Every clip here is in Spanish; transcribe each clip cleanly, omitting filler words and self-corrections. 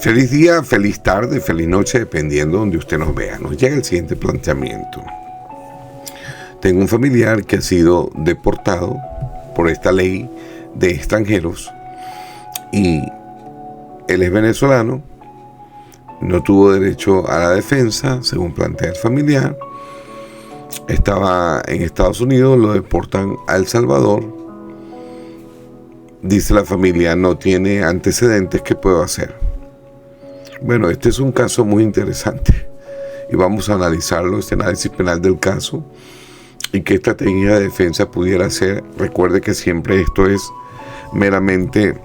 Feliz día, feliz tarde, feliz noche, dependiendo de donde usted nos vea. Nos llega el siguiente planteamiento. Tengo un familiar que ha sido deportado por esta ley de extranjeros y él es venezolano, no tuvo derecho a la defensa, según plantea el familiar. Estaba en Estados Unidos, lo deportan a El Salvador. Dice la familia, no tiene antecedentes, ¿qué puedo hacer? Bueno, este es un caso muy interesante y vamos a analizarlo, este análisis penal del caso y qué estrategia de defensa pudiera ser. Recuerde que siempre esto es meramente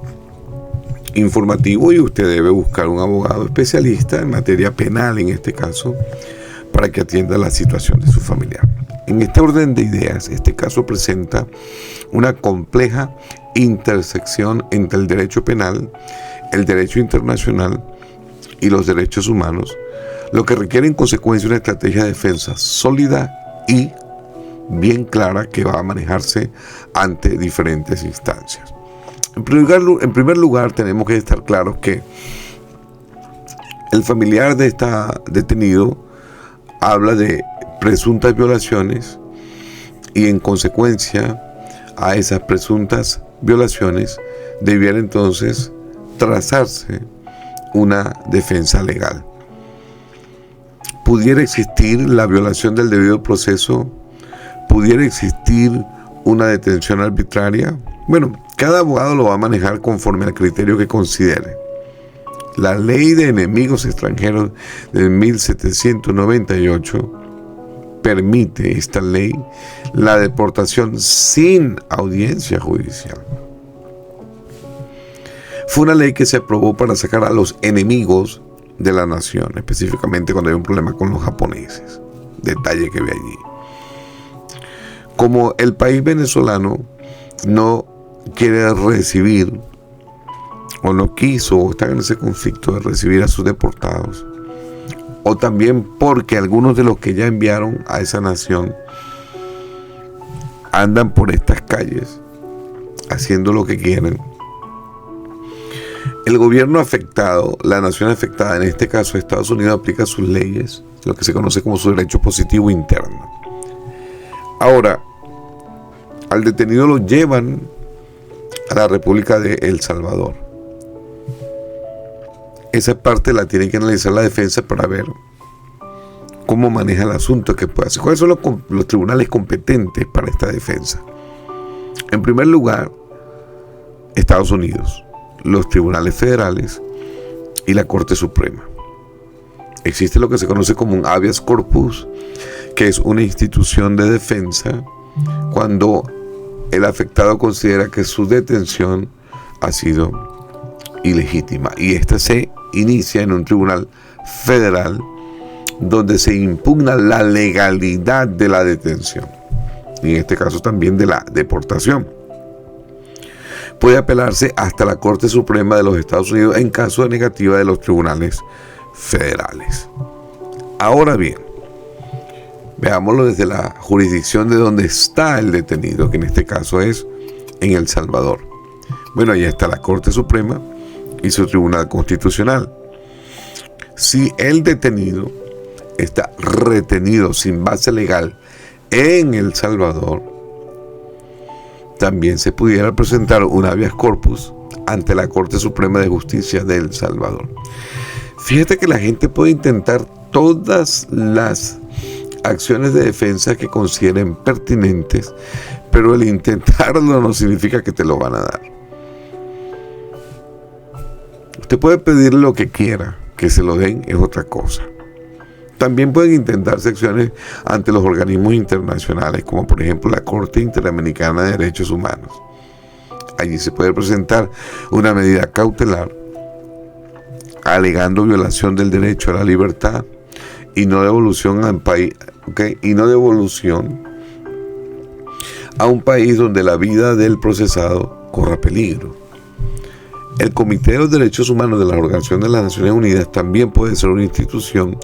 informativo y usted debe buscar un abogado especialista en materia penal, en este caso, para que atienda la situación de su familiar. En este orden de ideas, este caso presenta una compleja intersección entre el derecho penal, el derecho internacional y los derechos humanos, lo que requiere en consecuencia una estrategia de defensa sólida y bien clara que va a manejarse ante diferentes instancias. En primer lugar, tenemos que estar claros que el familiar de esta detenido habla de presuntas violaciones y en consecuencia a esas presuntas violaciones debiera entonces trazarse una defensa legal. ¿Pudiera existir la violación del debido proceso? ¿Pudiera existir una detención arbitraria? Bueno, cada abogado lo va a manejar conforme al criterio que considere. La ley de enemigos extranjeros de 1798 permite, esta ley, la deportación sin audiencia judicial. Fue una ley que se aprobó para sacar a los enemigos de la nación, específicamente cuando hay un problema con los japoneses. Detalle que ve allí. Como el país venezolano no quiere recibir, o no quiso, o está en ese conflicto de recibir a sus deportados, o también porque algunos de los que ya enviaron a esa nación andan por estas calles haciendo lo que quieren, el gobierno afectado, la nación afectada, en este caso Estados Unidos, aplica sus leyes, lo que se conoce como su derecho positivo interno. Ahora, al detenido lo llevan a la República de El Salvador. Esa parte la tiene que analizar la defensa para ver cómo maneja el asunto que puede hacer. ¿Cuáles son los tribunales competentes para esta defensa? En primer lugar, Estados Unidos, los tribunales federales y la Corte Suprema. Existe lo que se conoce como un habeas corpus, que es una institución de defensa cuando el afectado considera que su detención ha sido ilegítima, y esta se inicia en un tribunal federal donde se impugna la legalidad de la detención y en este caso también de la deportación. Puede apelarse hasta la Corte Suprema de los Estados Unidos en caso de negativa de los tribunales federales. Ahora bien, veámoslo desde la jurisdicción de donde está el detenido, que en este caso es en El Salvador. Bueno, ahí está la Corte Suprema y su Tribunal Constitucional. Si el detenido está retenido sin base legal en El Salvador, también se pudiera presentar un habeas corpus ante la Corte Suprema de Justicia de El Salvador. Fíjate que la gente puede intentar todas las acciones de defensa que consideren pertinentes, pero el intentarlo no significa que te lo van a dar. Usted puede pedir lo que quiera, que se lo den es otra cosa. También pueden intentarse acciones ante los organismos internacionales, como por ejemplo la Corte Interamericana de Derechos Humanos. Allí se puede presentar una medida cautelar alegando violación del derecho a la libertad y no devolución al país, y no devolución a un país donde la vida del procesado corra peligro. El Comité de los Derechos Humanos de la Organización de las Naciones Unidas también puede ser una institución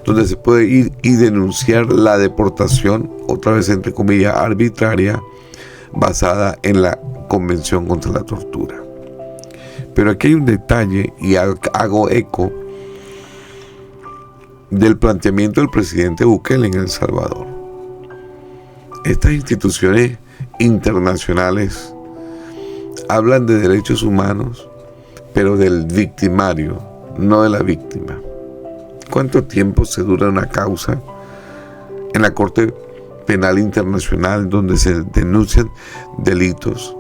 donde se puede ir y denunciar la deportación, otra vez entre comillas, arbitraria, basada en la Convención contra la Tortura. Pero aquí hay un detalle y hago eco del planteamiento del presidente Bukele en El Salvador. Estas instituciones internacionales hablan de derechos humanos, pero del victimario, no de la víctima. ¿Cuánto tiempo se dura una causa en la Corte Penal Internacional donde se denuncian delitos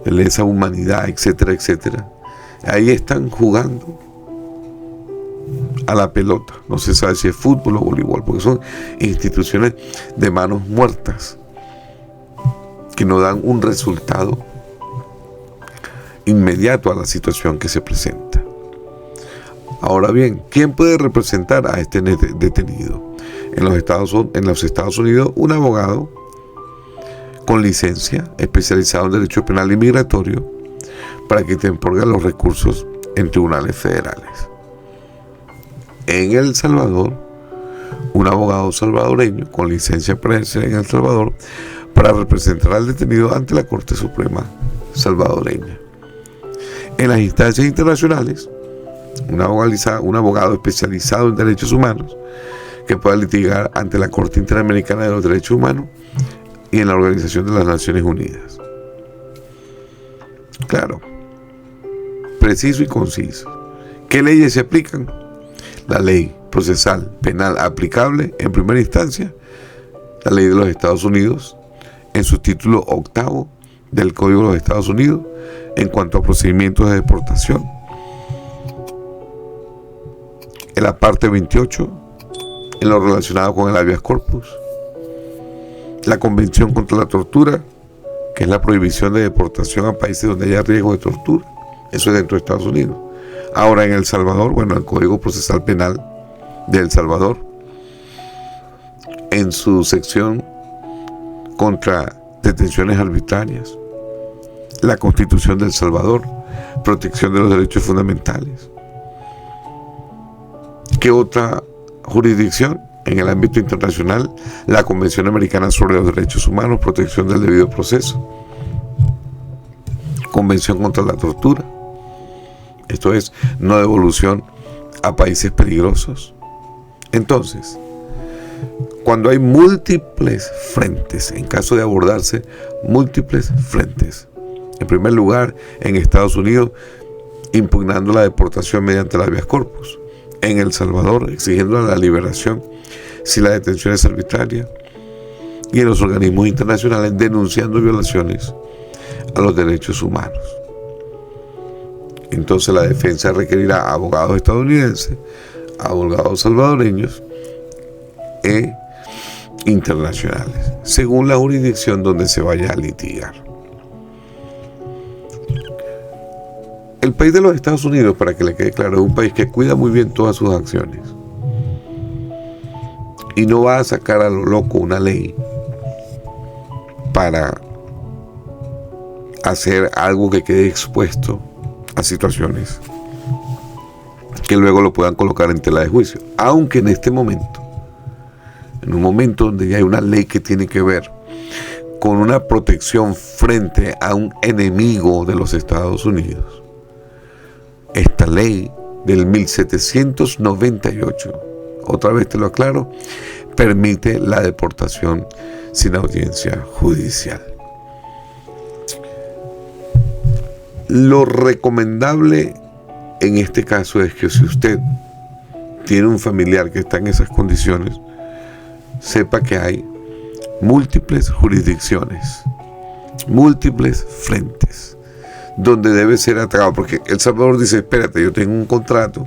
de lesa humanidad, etcétera, etcétera? Ahí están jugando a la pelota. No se sabe si es fútbol o voleibol, porque son instituciones de manos muertas que no dan un resultado inmediato a la situación que se presenta. Ahora bien, ¿quién puede representar a este detenido? En los Estados Unidos, un abogado con licencia especializado en derecho penal y migratorio para que te imponga los recursos en tribunales federales. En El Salvador, un abogado salvadoreño con licencia para ejercer en El Salvador para representar al detenido ante la Corte Suprema salvadoreña. En las instancias internacionales, un abogado especializado en derechos humanos que pueda litigar ante la Corte Interamericana de los Derechos Humanos y en la Organización de las Naciones Unidas. Claro, preciso y conciso. ¿Qué leyes se aplican? La ley procesal penal aplicable en primera instancia, la ley de los Estados Unidos, en su título 8 del Código de los Estados Unidos, en cuanto a procedimientos de deportación, en la parte 28, en lo relacionado con el habeas corpus, la Convención contra la Tortura, que es la prohibición de deportación a países donde haya riesgo de tortura, eso es dentro de Estados Unidos. Ahora en El Salvador, el Código Procesal Penal de El Salvador, en su sección contra detenciones arbitrarias, la Constitución de El Salvador, protección de los derechos fundamentales. ¿Qué otra jurisdicción? En el ámbito internacional, la Convención Americana sobre los Derechos Humanos, protección del debido proceso, Convención contra la Tortura, esto es, no devolución a países peligrosos. Entonces, cuando hay múltiples frentes, en caso de abordarse múltiples frentes, en primer lugar, en Estados Unidos, impugnando la deportación mediante el habeas corpus, en El Salvador, exigiendo la liberación si la detención es arbitraria, y en los organismos internacionales denunciando violaciones a los derechos humanos. Entonces la defensa requerirá abogados estadounidenses, abogados salvadoreños e internacionales, según la jurisdicción donde se vaya a litigar. El país de los Estados Unidos, para que le quede claro, es un país que cuida muy bien todas sus acciones y no va a sacar a lo loco una ley para hacer algo que quede expuesto a situaciones que luego lo puedan colocar en tela de juicio. Aunque en este momento, en un momento donde ya hay una ley que tiene que ver con una protección frente a un enemigo de los Estados Unidos, esta ley del 1798, otra vez te lo aclaro, permite la deportación sin audiencia judicial. Lo recomendable en este caso es que si usted tiene un familiar que está en esas condiciones, sepa que hay múltiples jurisdicciones, múltiples frentes donde debe ser atacado, porque El Salvador dice, espérate, yo tengo un contrato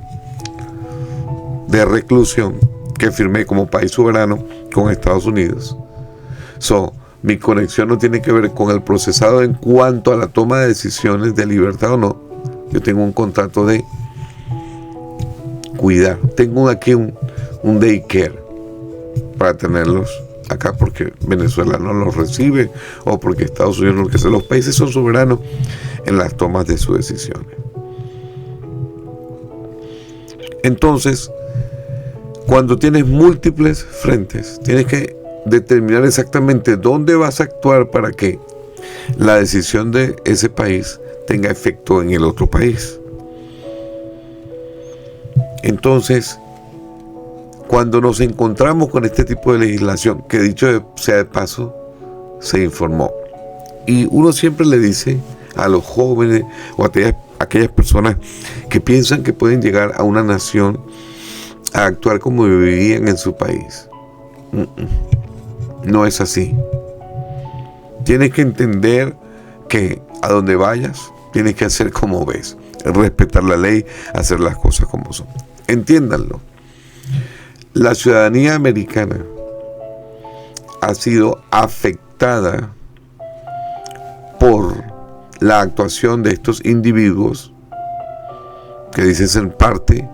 de reclusión que firmé como país soberano con Estados Unidos. Mi conexión no tiene que ver con el procesado en cuanto a la toma de decisiones de libertad o no. Yo tengo un contrato de cuidar. Tengo aquí un daycare para tenerlos acá porque Venezuela no los recibe o porque Estados Unidos no lo que sea. Los países son soberanos en las tomas de sus decisiones. Entonces, cuando tienes múltiples frentes, tienes que determinar exactamente dónde vas a actuar para que la decisión de ese país tenga efecto en el otro país. Entonces, cuando nos encontramos con este tipo de legislación, que dicho sea de paso, se informó. Y uno siempre le dice a los jóvenes o a aquellas personas que piensan que pueden llegar a una nación a actuar como vivían en su país. No es así. Tienes que entender que a donde vayas, tienes que hacer como ves, respetar la ley, hacer las cosas como son. Entiéndanlo. La ciudadanía americana ha sido afectada por la actuación de estos individuos que dicen ser parte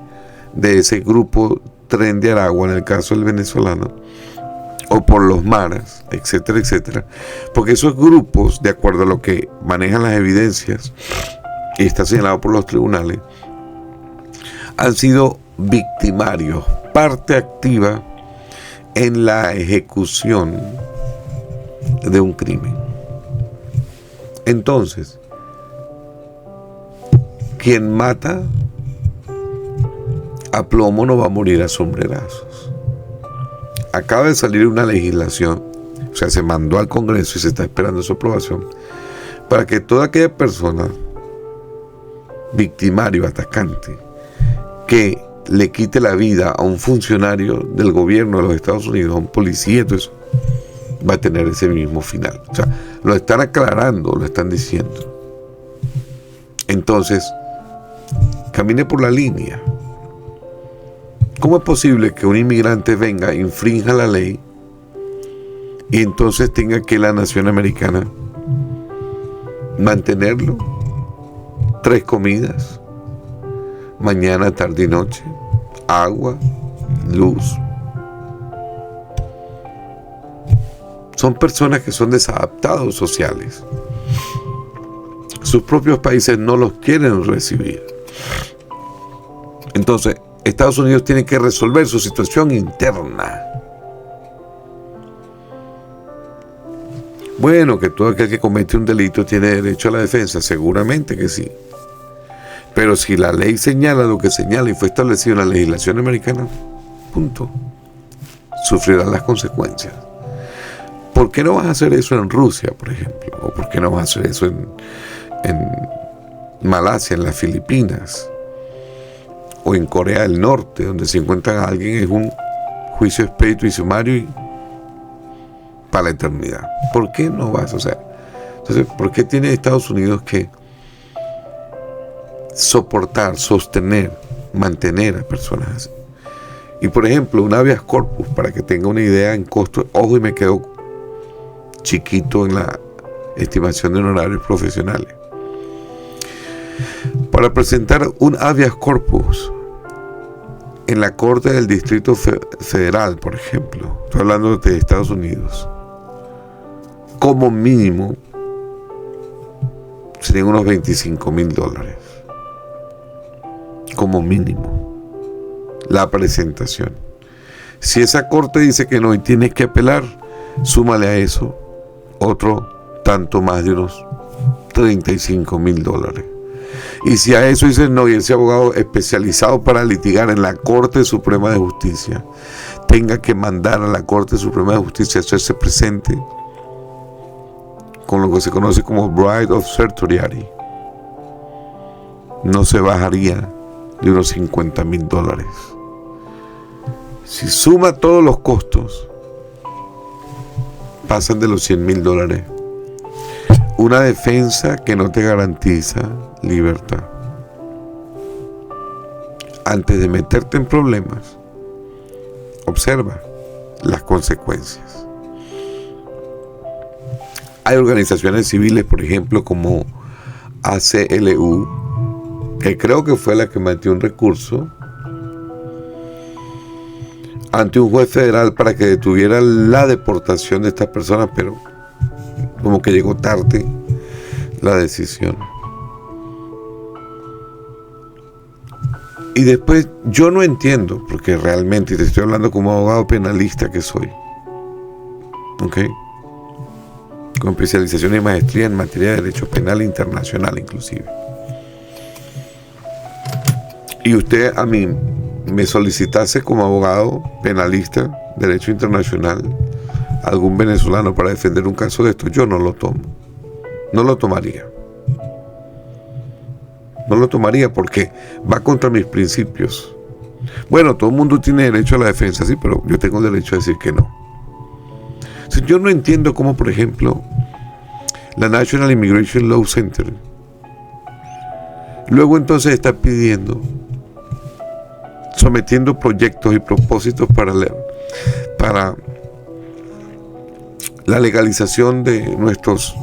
de ese grupo Tren de Aragua, en el caso del venezolano, o por los maras, etcétera, etcétera, porque esos grupos, de acuerdo a lo que manejan las evidencias y está señalado por los tribunales, han sido victimarios, parte activa en la ejecución de un crimen. Entonces, quien mata a plomo no va a morir a sombrerazos. Acaba de salir una legislación, o sea, se mandó al Congreso y se está esperando su aprobación, para que toda aquella persona, victimario, atacante, que le quite la vida a un funcionario del gobierno de los Estados Unidos, a un policía, todo eso, va a tener ese mismo final. O sea, lo están aclarando, lo están diciendo. Entonces, camine por la línea. ¿Cómo es posible que un inmigrante venga, infrinja la ley y entonces tenga que la nación americana mantenerlo 3 comidas, mañana, tarde y noche, agua, luz? Son personas que son desadaptados sociales. Sus propios países no los quieren recibir. Entonces, Estados Unidos tiene que resolver su situación interna. Bueno, que todo aquel que comete un delito tiene derecho a la defensa, seguramente que sí. Pero si la ley señala lo que señala y fue establecido en la legislación americana, punto, sufrirán las consecuencias. ¿Por qué no vas a hacer eso en Rusia, por ejemplo? ¿O por qué no vas a hacer eso en Malasia, en las Filipinas? O en Corea del Norte, donde se encuentran a alguien, es un juicio expedito y sumario y para la eternidad. ¿Por qué no vas? O sea, entonces, ¿por qué tiene Estados Unidos que soportar, sostener, mantener a personas así? Y por ejemplo, un habeas corpus, para que tenga una idea en costo, ojo, y me quedo chiquito en la estimación de honorarios profesionales. Para presentar un habeas corpus en la Corte del Distrito Federal, por ejemplo, estoy hablando de Estados Unidos, como mínimo serían unos $25,000. Como mínimo, la presentación. Si esa corte dice que no y tienes que apelar, súmale a eso otro tanto más de unos $35,000. Y si a eso dices no, y ese abogado especializado para litigar en la Corte Suprema de Justicia tenga que mandar a la Corte Suprema de Justicia a hacerse presente con lo que se conoce como Bride of Certiorari, no se bajaría de unos $50,000. Si suma todos los costos, pasan de los $100,000. Una defensa que no te garantiza libertad. Antes de meterte en problemas, observa las consecuencias. Hay organizaciones civiles, por ejemplo, como ACLU, que creo que fue la que metió un recurso ante un juez federal para que detuviera la deportación de estas personas, pero como que llegó tarde la decisión. Y después yo no entiendo, porque realmente, y te estoy hablando como abogado penalista que soy, ¿ok? con especialización y maestría en materia de derecho penal internacional inclusive. Y usted a mí me solicitase como abogado penalista, derecho internacional, algún venezolano para defender un caso de esto, yo no lo tomo. No lo tomaría. No lo tomaría porque va contra mis principios. Bueno, todo el mundo tiene derecho a la defensa, sí, pero yo tengo derecho a decir que no. O sea, yo no entiendo cómo, por ejemplo, la National Immigration Law Center luego entonces está pidiendo, sometiendo proyectos y propósitos para la legalización de nuestros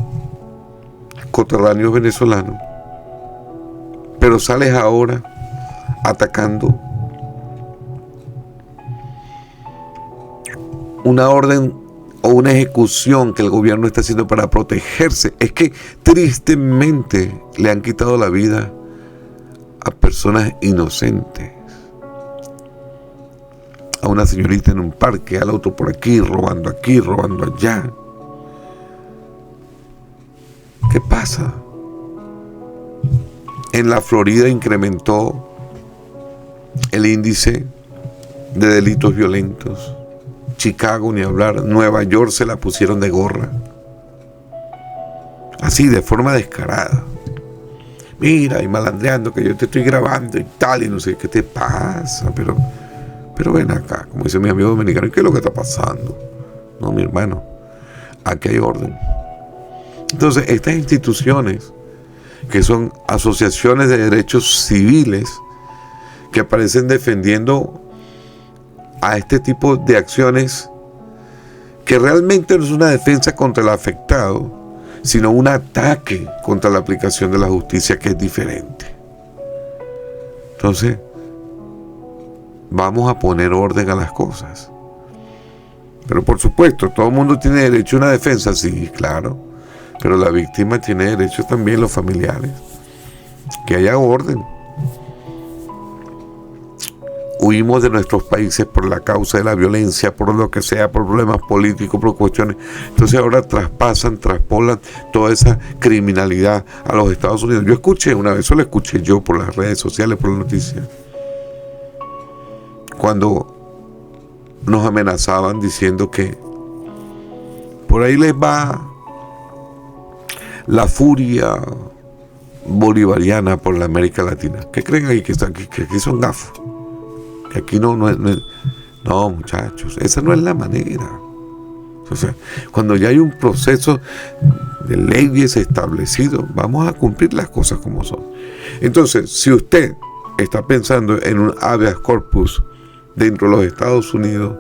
coterráneos venezolanos, pero sales ahora atacando una orden o una ejecución que el gobierno está haciendo para protegerse. Es que tristemente le han quitado la vida a personas inocentes. A una señorita en un parque, al otro por aquí, robando allá. ¿Qué pasa? En la Florida incrementó el índice de delitos violentos. Chicago, ni hablar. Nueva York se la pusieron de gorra. Así, de forma descarada. Mira, y malandreando que yo te estoy grabando y tal, y no sé qué te pasa, pero ven acá, como dice mi amigo dominicano, ¿qué es lo que está pasando? No, mi hermano, aquí hay orden. Entonces, estas instituciones, que son asociaciones de derechos civiles, que aparecen defendiendo a este tipo de acciones, que realmente no es una defensa contra el afectado, sino un ataque contra la aplicación de la justicia, que es diferente. Entonces, vamos a poner orden a las cosas. Pero por supuesto, todo el mundo tiene derecho a una defensa, sí, claro. Pero la víctima tiene derecho también, los familiares. Que haya orden. Huimos de nuestros países por la causa de la violencia, por lo que sea, por problemas políticos, por cuestiones. Entonces ahora traspolan toda esa criminalidad a los Estados Unidos. Yo escuché una vez, eso lo escuché yo por las redes sociales, por la noticia, cuando nos amenazaban diciendo que por ahí les va la furia bolivariana por la América Latina. ¿Qué creen ahí? Que aquí son gafos. Que aquí no, muchachos, esa no es la manera. O sea, cuando ya hay un proceso de leyes establecido, vamos a cumplir las cosas como son. Entonces, si usted está pensando en un habeas corpus dentro de los Estados Unidos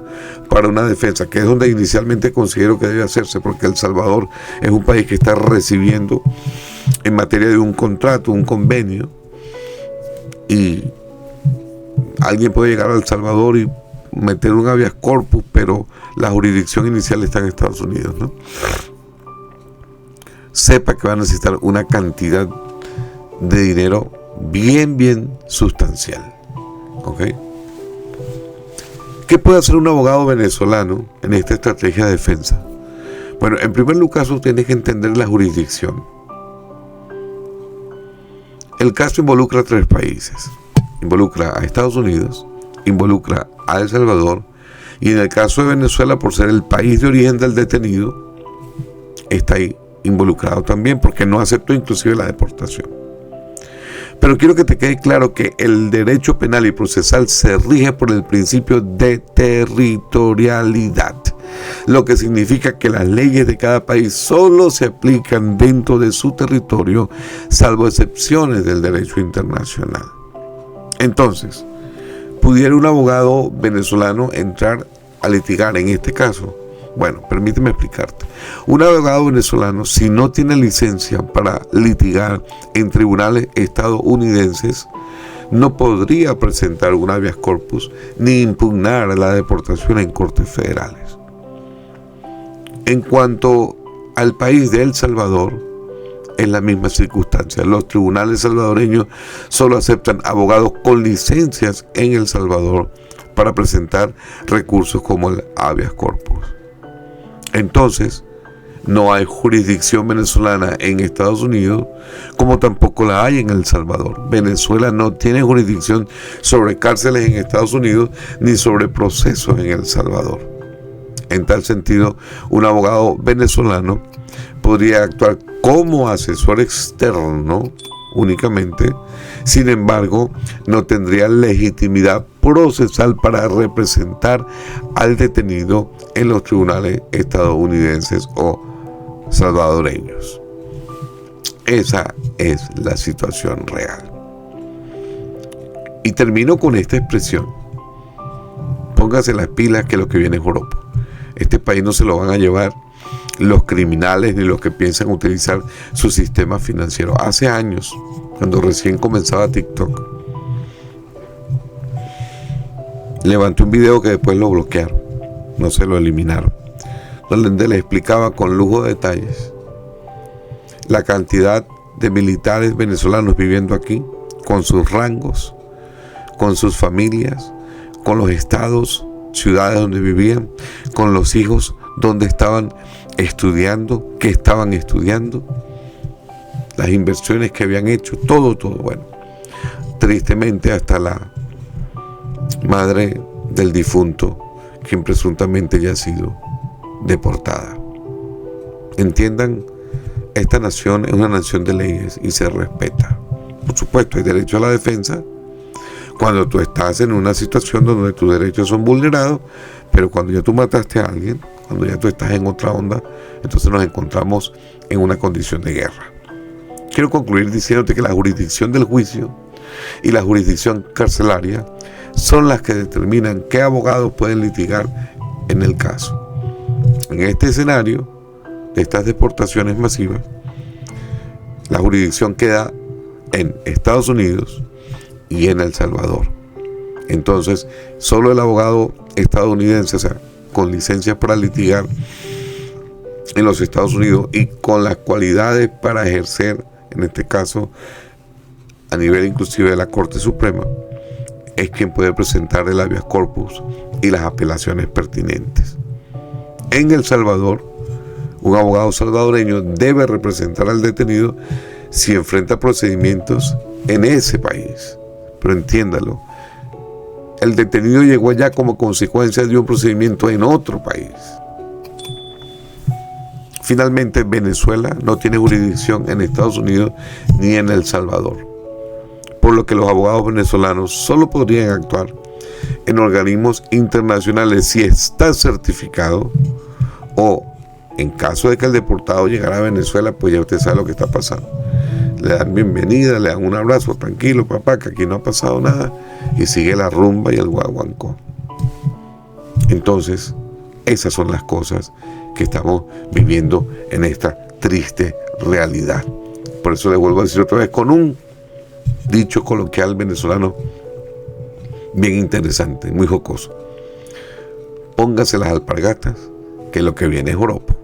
para una defensa, que es donde inicialmente considero que debe hacerse, porque El Salvador es un país que está recibiendo en materia de un contrato, un convenio, y alguien puede llegar a El Salvador y meter un habeas corpus, pero la jurisdicción inicial está en Estados Unidos, ¿no? Sepa que va a necesitar una cantidad de dinero bien sustancial. ¿Ok? ¿Qué puede hacer un abogado venezolano en esta estrategia de defensa? Bueno, en primer lugar, tiene que entender la jurisdicción. El caso involucra a 3 países. Involucra a Estados Unidos, involucra a El Salvador, y en el caso de Venezuela, por ser el país de origen del detenido, está ahí involucrado también, porque no aceptó inclusive la deportación. Pero quiero que te quede claro que el derecho penal y procesal se rige por el principio de territorialidad, lo que significa que las leyes de cada país solo se aplican dentro de su territorio, salvo excepciones del derecho internacional. Entonces, ¿pudiera un abogado venezolano entrar a litigar en este caso? Bueno, permíteme explicarte. Un abogado venezolano, si no tiene licencia para litigar en tribunales estadounidenses, no podría presentar un habeas corpus ni impugnar la deportación en cortes federales. En cuanto al país de El Salvador, es la misma circunstancia. Los tribunales salvadoreños solo aceptan abogados con licencias en El Salvador para presentar recursos como el habeas corpus. Entonces, No hay jurisdicción venezolana en Estados Unidos, como tampoco la hay en El Salvador. Venezuela no tiene jurisdicción sobre cárceles en Estados Unidos ni sobre procesos en El Salvador. En tal sentido, un abogado venezolano podría actuar como asesor externo únicamente. Sin embargo, no tendría legitimidad procesal para representar al detenido en los tribunales estadounidenses o salvadoreños. Esa es la situación real. Y termino con esta expresión: póngase las pilas, que lo que viene es joropo. Este país no se lo van a llevar los criminales ni los que piensan utilizar su sistema financiero. Hace años, cuando recién comenzaba TikTok, levanté un video que después lo bloquearon, no se lo eliminaron, donde les explicaba con lujo de detalles la cantidad de militares venezolanos viviendo aquí, con sus rangos, con sus familias, con los estados, ciudades donde vivían, con los hijos donde estaban estudiando, que estaban estudiando, las inversiones que habían hecho, todo. Bueno, tristemente hasta la madre del difunto, quien presuntamente ya ha sido deportada. Entiendan, esta nación es una nación de leyes y se respeta. Por supuesto, hay derecho a la defensa cuando tú estás en una situación donde tus derechos son vulnerados, pero cuando ya tú mataste a alguien, cuando ya tú estás en otra onda, entonces nos encontramos en una condición de guerra. Quiero concluir diciéndote que la jurisdicción del juicio y la jurisdicción carcelaria son las que determinan qué abogados pueden litigar en el caso. En este escenario de estas deportaciones masivas, la jurisdicción queda en Estados Unidos y en El Salvador. Entonces, solo el abogado estadounidense, o sea, con licencias para litigar en los Estados Unidos y con las cualidades para ejercer, en este caso, a nivel inclusive de la Corte Suprema, es quien puede presentar el habeas corpus y las apelaciones pertinentes. En El Salvador, un abogado salvadoreño debe representar al detenido si enfrenta procedimientos en ese país. Pero entiéndalo, el detenido llegó allá como consecuencia de un procedimiento en otro país. Finalmente, Venezuela no tiene jurisdicción en Estados Unidos ni en El Salvador, por lo que los abogados venezolanos solo podrían actuar en organismos internacionales si está certificado, o en caso de que el deportado llegara a Venezuela, pues ya usted sabe lo que está pasando. Le dan bienvenida, le dan un abrazo, tranquilo papá, que aquí no ha pasado nada, y sigue la rumba y el guaguancó. Entonces, esas son las cosas que estamos viviendo en esta triste realidad. Por eso le vuelvo a decir otra vez con un dicho coloquial venezolano bien interesante, muy jocoso: póngase las alpargatas, que lo que viene es joropo.